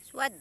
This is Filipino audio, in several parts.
Swad.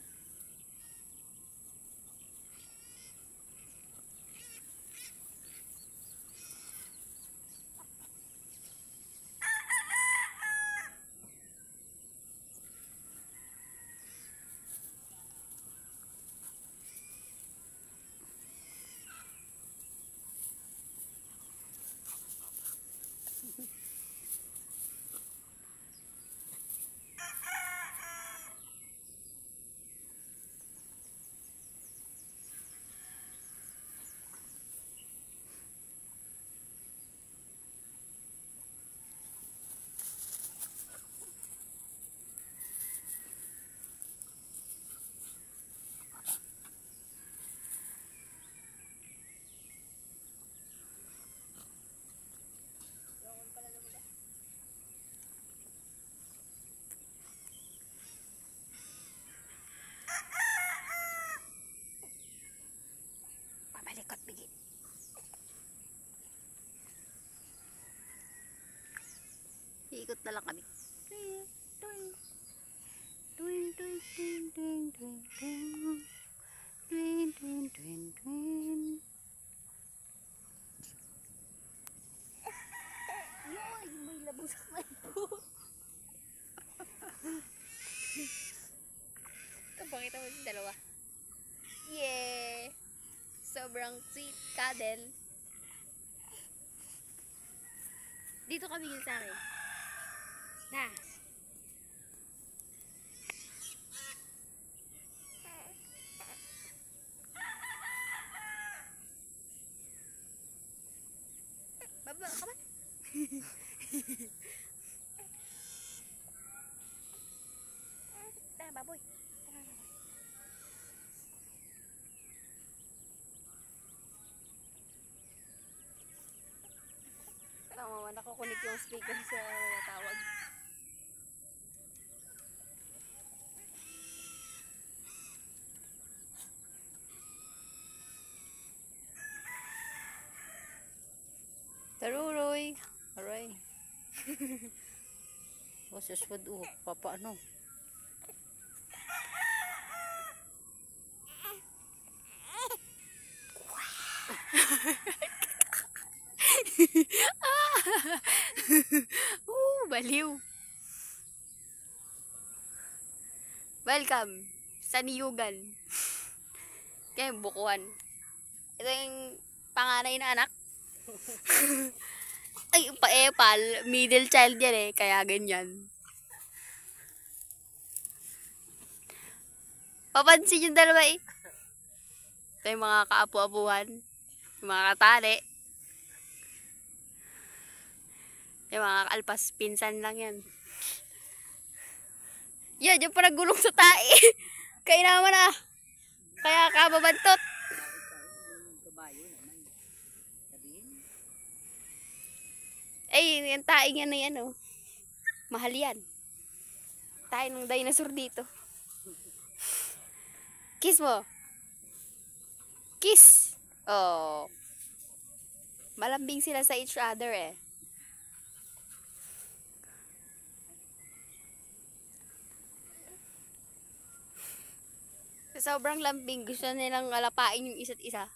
Pamalikot bigit. Ikot na lang kami. Yoy, may labong sa kamay ko. Ito, pakita mo yung dalawa. Yeah! Sobrang sweet cuddle. Dito ka bigil sa akin. Na! Baba ka ba? Tara, baboy. Tara, baboy. Tama, nakukunik yung speaker sa tawag. Taruroy. Aray. O, suswad papa ano. Baliw. Welcome sa Niyugan. Kaya bukuan. Ito yung panganay na anak. Ay, pa-epal. Middle child yan eh. Kaya ganyan. Papansin yung dalawa eh. Ito yung mga kaapu-apuhan. Yung mga katali. Yung mga kaalpas. Pinsan lang yan. Yan, yung parang gulong sa tae. Kaya naman ah. Kaya kababantot. Ay, yung tae nga na yan oh. Mahal yan. Tae ng dinosaur dito. Kiss mo. Kiss. Oh. Malambing sila sa each other eh. Sobrang lambing. Gusto nilang alapain yung isa't isa.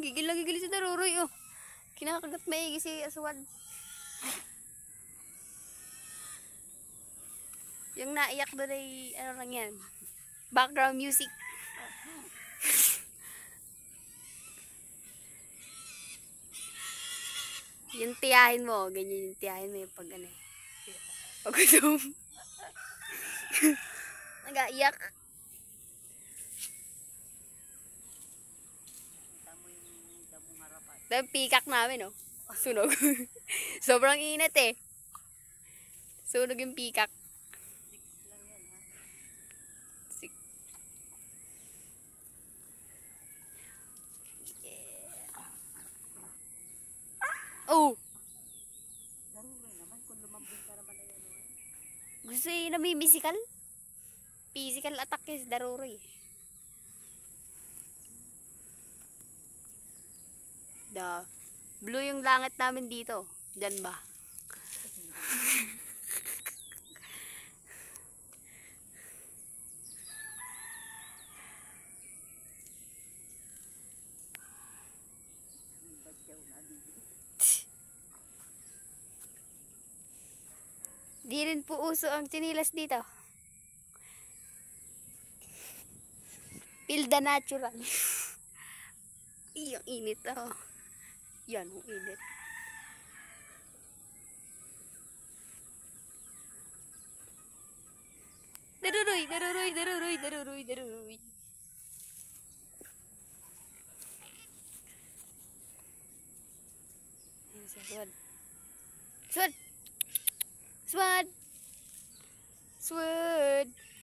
Gigil na gigil si Daruroy oh. Kinakagat maigi si Aswad. Yung naiyak doon ay ano lang yan. Background music. Yung tiyahin mo. Ganyan yung tiyahin mo yung pag ano eh. Pag gutom. Nag-aiyak. Ito yung peacock namin, oh. Sunog. Sobrang init, eh. Sunog yung peacock. Yeah. Oh! Gusto yung namimisikal? Physical attack is Daruroy. Blue yung langit namin dito. Diyan ba? Di rin po uso ang tsinilas dito. Feel the natural. Iyang init oh. Yan ang init. Daruroy, daruroy, daruroy, daruroy, daruroy. Ayan siya, Swad. Swad! Swad! Swad!